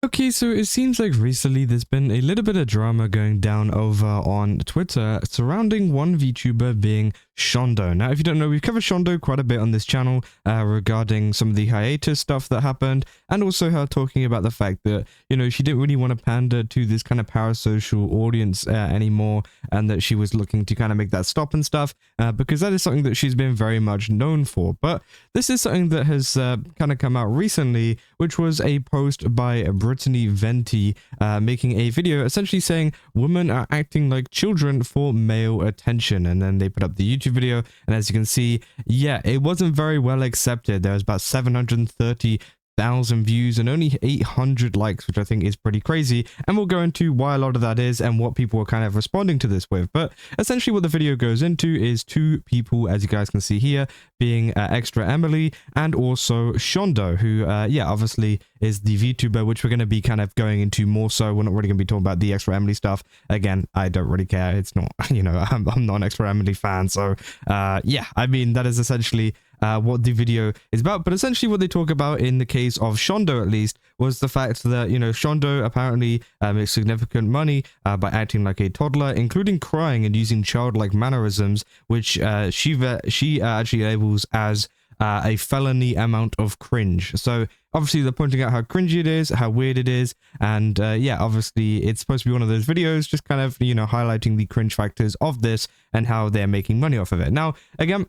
Okay, so it seems like recently there's been a little bit of drama going down over on Twitter surrounding one VTuber being Shondo. Now, if you don't know, we've covered Shondo quite a bit on this channel regarding some of the hiatus stuff that happened, and also her talking about the fact that, you know, she didn't really want to pander to this kind of parasocial audience anymore, and that she was looking to kind of make that stop and stuff, because that is something that she's been very much known for. But this is something that has kind of come out recently, which was a post by Brittany Venti making a video essentially saying women are acting like children for male attention, and then they put up the YouTube video, and as you can see, yeah, it wasn't very well accepted. There was about 730,000 views and only 800 likes, which I think is pretty crazy, and we'll go into why a lot of that is and what people are kind of responding to this with. But essentially what the video goes into is two people, as you guys can see here, being Extra Emily and also Shondo, who yeah, obviously is the VTuber, which we're going to be kind of going into more so. We're not really going to be talking about the Extra Emily stuff. Again, I don't really care. It's not, you know, I'm not an Extra Emily fan, so yeah, I mean, that is essentially what the video is about. But essentially what they talk about in the case of Shondo, at least, was the fact that, you know, Shondo apparently makes significant money by acting like a toddler, including crying and using childlike mannerisms, which she actually labels as a felony amount of cringe. So obviously they're pointing out how cringy it is, how weird it is, and yeah, obviously it's supposed to be one of those videos just kind of, you know, highlighting the cringe factors of this and how they're making money off of it. Now, again,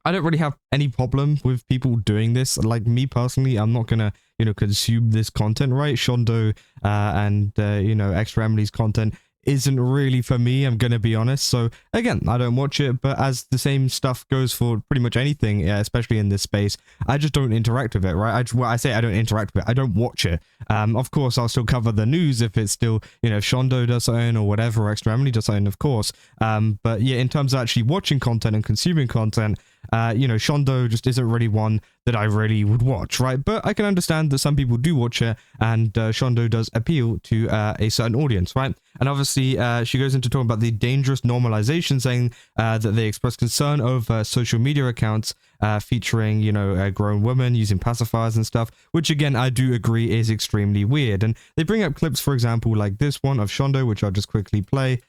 I don't really have any problem with people doing this. Like, me personally, I'm not gonna, you know, consume this content, right? Shondo and you know, Extra Emily's content isn't really for me, I'm gonna be honest. So again, I don't watch it, but as the same stuff goes for pretty much anything, especially in this space, I just don't interact with it, right? I say I don't interact with it, I don't watch it. Of course, I'll still cover the news if it's still, you know, if Shondo does something or whatever, or Extra Emily does something, of course. But yeah, in terms of actually watching content and consuming content, you know, Shondo just isn't really one that I really would watch, right? But I can understand that some people do watch it, and Shondo does appeal to a certain audience, right? And obviously, she goes into talking about the dangerous normalization, saying that they express concern over social media accounts featuring, you know, grown women using pacifiers and stuff, which again, I do agree is extremely weird. And they bring up clips, for example, like this one of Shondo, which I'll just quickly play.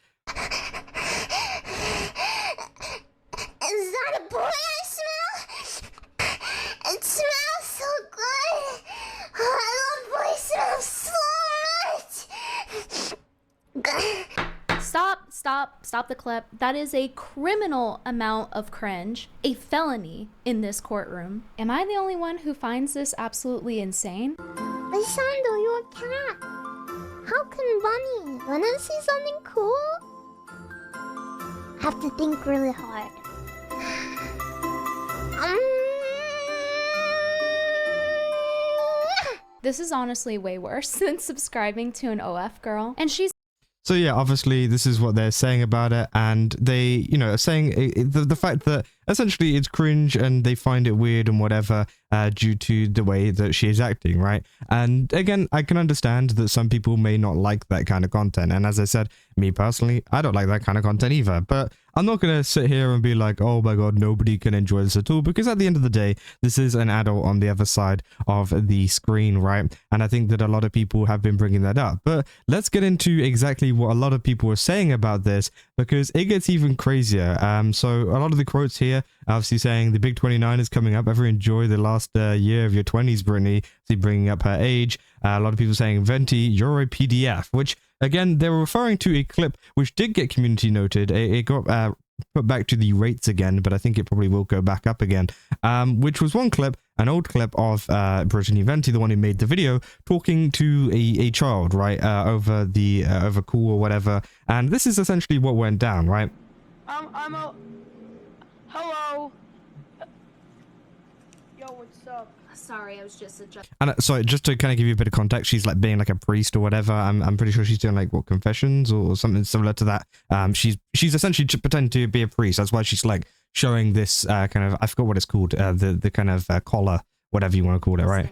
Stop the clip. That is a criminal amount of cringe, a felony in this courtroom. Am I the only one who finds this absolutely insane? But Shondo, you're a cat. How can bunny? Wanna see something cool? Have to think really hard. This is honestly way worse than subscribing to an OF girl. And she's... So yeah, obviously this is what they're saying about it, and they, you know, are saying the fact that essentially it's cringe and they find it weird and whatever due to the way that she is acting, right? And again, I can understand that some people may not like that kind of content, and as I said, me personally, I don't like that kind of content either, but I'm not going to sit here and be like, oh my god, nobody can enjoy this at all, because at the end of the day, this is an adult on the other side of the screen, right? And I think that a lot of people have been bringing that up. But let's get into exactly what a lot of people are saying about this, because it gets even crazier. So a lot of the quotes here, obviously saying the big 29 is coming up. Ever enjoy the last year of your 20s, Brittany? See, bringing up her age. A lot of people saying, Venti, you're a PDF, which again, they were referring to a clip which did get community noted. It got put back to the rates again, but I think it probably will go back up again, which was one clip, an old clip of Brittany Venti, the one who made the video, talking to a child, right, over the over call or whatever, and this is essentially what went down, right? Hello. Yo, what's up? Sorry, I was just adjusting. And sorry, just to kind of give you a bit of context, she's like being like a priest or whatever. I'm pretty sure she's doing like what, confessions or something similar to that. She's essentially pretending to be a priest. That's why she's like showing this kind of, I forgot what it's called, the kind of collar, whatever you want to call it, right?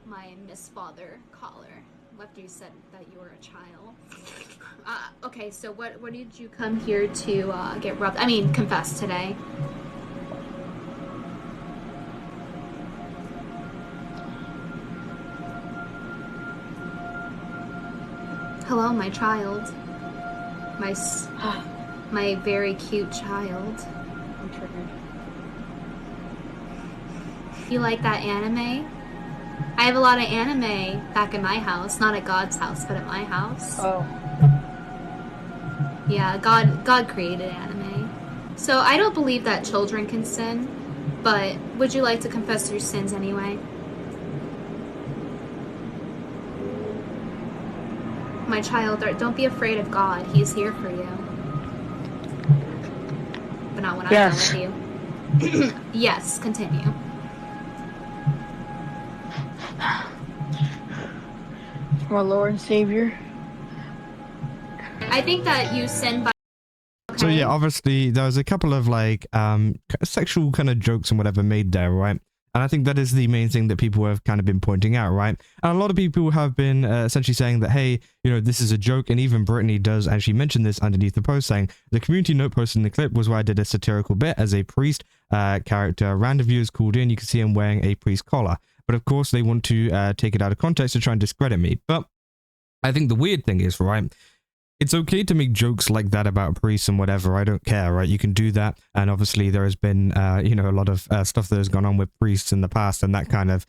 My Miss Father collar. After you said that you were a child. Okay, so what did you come here to get rubbed? I mean, confess today. Hello, my child. My very cute child. I'm triggered. You like that anime? I have a lot of anime back in my house. Not at God's house, but at my house. Oh. Yeah, God created anime. So I don't believe that children can sin, but would you like to confess your sins anyway? My child, don't be afraid of God. He's here for you. But not when I'm done with you. Yes, continue. My Lord and Savior. I think that you sin by... Okay. So yeah, obviously there was a couple of like sexual kind of jokes and whatever made there, right? And I think that is the main thing that people have kind of been pointing out, right? And a lot of people have been essentially saying that, hey, you know, this is a joke. And even Brittany does actually mention this underneath the post, saying the community note posted in the clip was where I did a satirical bit as a priest character. Random viewers called in. You can see him wearing a priest collar. But of course, they want to take it out of context to try and discredit me. But I think the weird thing is, right, it's okay to make jokes like that about priests and whatever. I don't care, right? You can do that. And obviously there has been, you know, a lot of stuff that has gone on with priests in the past and that kind of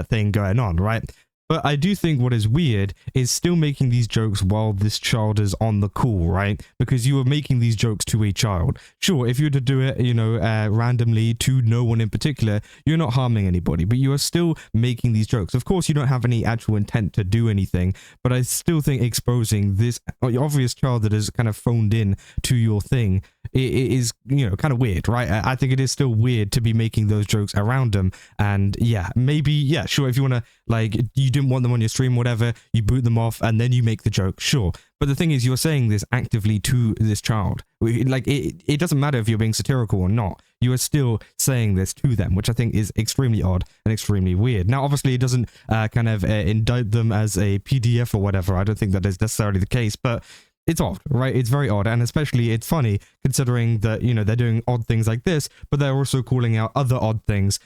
thing going on, right? But I do think what is weird is still making these jokes while this child is on the call, right? Because you are making these jokes to a child. Sure, if you were to do it, you know, randomly to no one in particular, you're not harming anybody, but you are still making these jokes. Of course, you don't have any actual intent to do anything, but I still think exposing this obvious child that is kind of phoned in to your thing is, you know, kind of weird, right? I think it is still weird to be making those jokes around them. And yeah, maybe, yeah, sure, if you want to, like, you didn't want them on your stream, whatever, you boot them off and then you make the joke, sure. But the thing is, you're saying this actively to this child. Like, it doesn't matter if you're being satirical or not. You are still saying this to them, which I think is extremely odd and extremely weird. Now, obviously, it doesn't kind of indict them as a PDF or whatever. I don't think that is necessarily the case, but it's odd, right? It's very odd, and especially it's funny considering that, you know, they're doing odd things like this, but they're also calling out other odd things,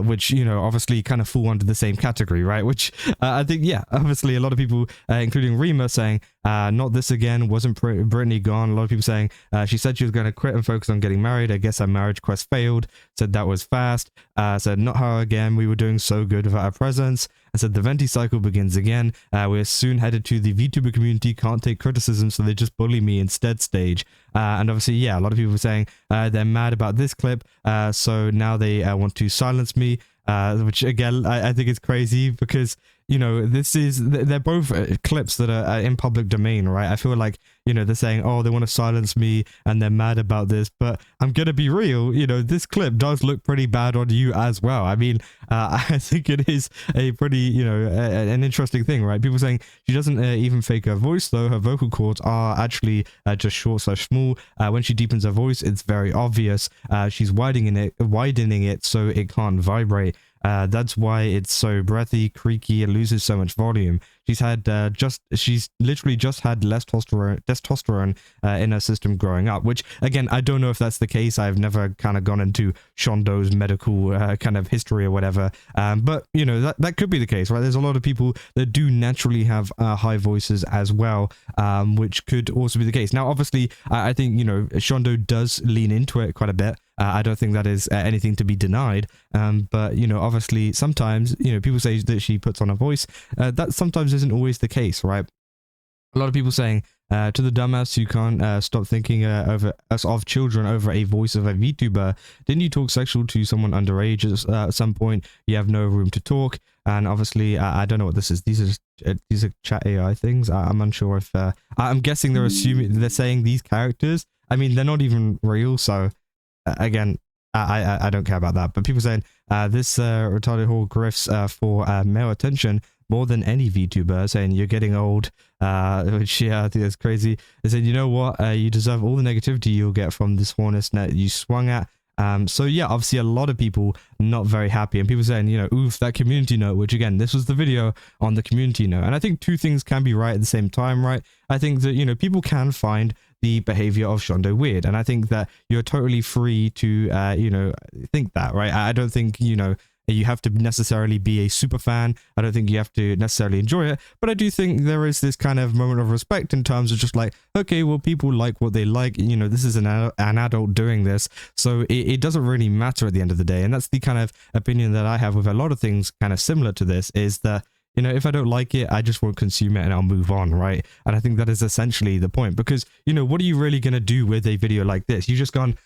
which, you know, obviously kind of fall under the same category, right? Which I think, yeah, obviously a lot of people, including Rima, saying, not this again, wasn't Brittany gone? A lot of people saying, she said she was going to quit and focus on getting married. I guess her marriage quest failed. Said that was fast. Said, not her again. We were doing so good without her presence. I said, the Venti cycle begins again. We're soon headed to the VTuber community. Can't take criticism, so they just bully me instead stage. And obviously, yeah, a lot of people were saying they're mad about this clip. So now they want to silence me, which again, I think is crazy because, you know, they're both clips that are in public domain, right? I feel like, you know, they're saying, oh, they want to silence me and they're mad about this, but I'm gonna be real, you know, this clip does look pretty bad on you as well. I mean, I think it is a pretty, you know, an interesting thing, right? People saying she doesn't even fake her voice, though. Her vocal cords are actually just short/small. When she deepens her voice, it's very obvious. She's widening it so it can't vibrate. That's why it's so breathy, creaky, and loses so much volume. She's literally just had less testosterone in her system growing up, which again, I don't know if that's the case. I've never kind of gone into Shondo's medical kind of history or whatever. But you know, that could be the case, right? There's a lot of people that do naturally have high voices as well, which could also be the case. Now, obviously, I think, you know, Shondo does lean into it quite a bit. I don't think that is anything to be denied. But, you know, obviously sometimes, you know, people say that she puts on a voice. That sometimes isn't always the case, right? A lot of people saying, to the dumbass who can't stop thinking of children over a voice of a VTuber, didn't you talk sexual to someone underage at some point? You have no room to talk. And obviously, I don't know what this is. These are chat AI things. I'm unsure if... I'm guessing they're saying these characters. I mean, they're not even real, so... again, I don't care about that, but people saying this retarded whore grifts for male attention more than any VTuber, saying you're getting old, which, yeah, I think that's crazy. They said, you know what, you deserve all the negativity you'll get from this hornet's net you swung at. So yeah, obviously a lot of people not very happy, and people saying, you know, oof, that community note, which again, this was the video on the community note. And I think two things can be right at the same time, right? I think that, you know, people can find the behavior of Shondo weird, and I think that you're totally free to, you know, think that, right? I don't think, you know, you have to necessarily be a super fan. I don't think you have to necessarily enjoy it, but I do think there is this kind of moment of respect in terms of just like, okay, well, people like what they like, you know, this is an adult doing this, so it doesn't really matter at the end of the day. And that's the kind of opinion that I have with a lot of things kind of similar to this, is that, you know, if I don't like it, I just won't consume it and I'll move on, right? And I think that is essentially the point, because, you know, what are you really going to do with a video like this? You just gone,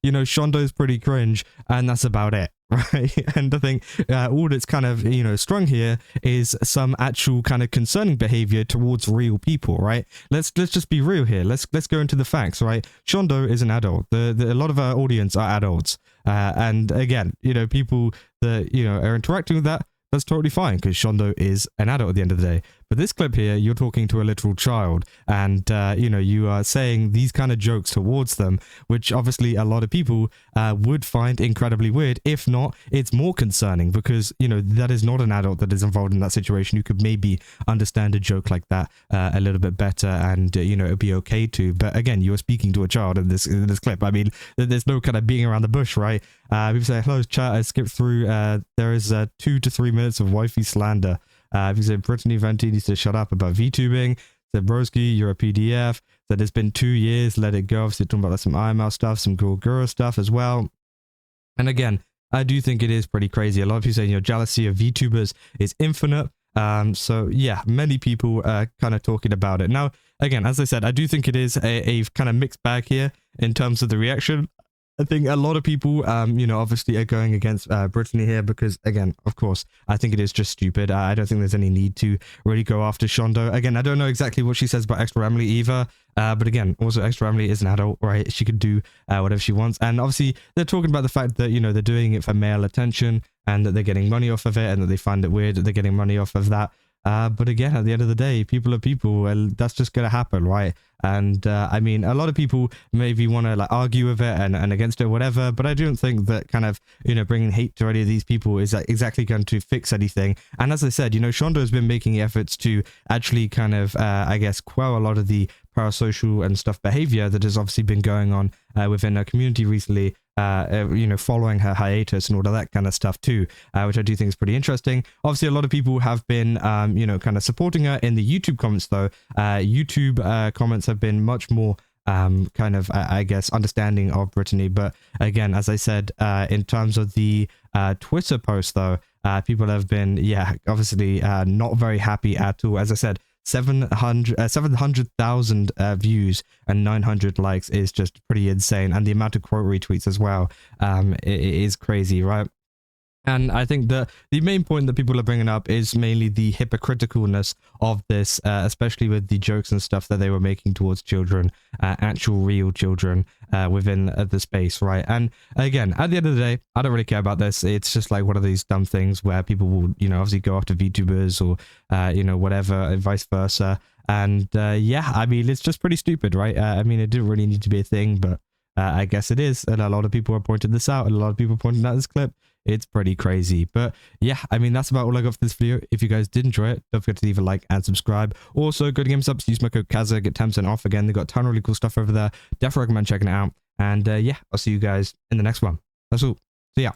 you know, Shondo's pretty cringe, and that's about it, right? And I think all that's kind of, you know, strung here is some actual kind of concerning behavior towards real people, right? Let's just be real here. Let's go into the facts, right? Shondo is an adult. A lot of our audience are adults, and again, you know, people that, you know, are interacting with that, that's totally fine, because Shondo is an adult at the end of the day. But this clip here, you're talking to a literal child, and, you know, you are saying these kind of jokes towards them, which obviously a lot of people would find incredibly weird. If not, it's more concerning, because, you know, that is not an adult that is involved in that situation. You could maybe understand a joke like that a little bit better, and, you know, it'd be okay to. But again, you're speaking to a child in this clip. I mean, there's no kind of being around the bush, right? People say, hello, chat, I skipped through. There is 2 to 3 minutes of wifey slander. If said Brittany Venti needs to shut up about VTubing. Said Broski, you're a PDF. Said it's been 2 years, let it go. Obviously talking about like some IML stuff, some Gura stuff as well. And again, I do think it is pretty crazy. A lot of people saying your jealousy of VTubers is infinite. So yeah, many people are kind of talking about it. Now, again, as I said, I do think it is a kind of mixed bag here in terms of the reaction. I think a lot of people, you know, obviously are going against Brittany here because, again, of course, I think it is just stupid. I don't think there's any need to really go after Shondo. Again, I don't know exactly what she says about Extra Emily either. But again, also Extra Emily is an adult, right? She could do whatever she wants. And obviously, they're talking about the fact that, you know, they're doing it for male attention and that they're getting money off of it and that they find it weird that they're getting money off of that. But again, at the end of the day, people are people, and that's just going to happen, right? And I mean, a lot of people maybe want to like argue with it and against it, whatever, but I don't think that kind of, you know, bringing hate to any of these people is exactly going to fix anything. And as I said, you know, Shondo has been making efforts to actually kind of, I guess, quell a lot of the parasocial and stuff behavior that has obviously been going on within her community recently, you know, following her hiatus and all of that kind of stuff too, which I do think is pretty interesting. Obviously, a lot of people have been, you know, kind of supporting her in the YouTube comments though. YouTube comments have been much more kind of, I guess, understanding of Brittany. But again, as I said, in terms of the Twitter post though, people have been, yeah, obviously not very happy at all. As I said, 700,000 views and 900 likes is just pretty insane, and the amount of quote retweets as well, it is crazy, right? And I think that the main point that people are bringing up is mainly the hypocriticalness of this, especially with the jokes and stuff that they were making towards children, actual real children within the space, right? And again, at the end of the day, I don't really care about this. It's just like one of these dumb things where people will, you know, obviously go after VTubers or, you know, whatever, and vice versa. And yeah, I mean, it's just pretty stupid, right? I mean, it didn't really need to be a thing, but I guess it is. And a lot of people are pointing this out, and a lot of people pointing out this clip. It's pretty crazy. But yeah, I mean, that's about all I got for this video. If you guys did enjoy it, don't forget to leave a like and subscribe. Also, go to GameSups, use my code Kaza, get 10% off. Again, they got a ton of really cool stuff over there. Definitely recommend checking it out. And yeah, I'll see you guys in the next one. That's all. See ya.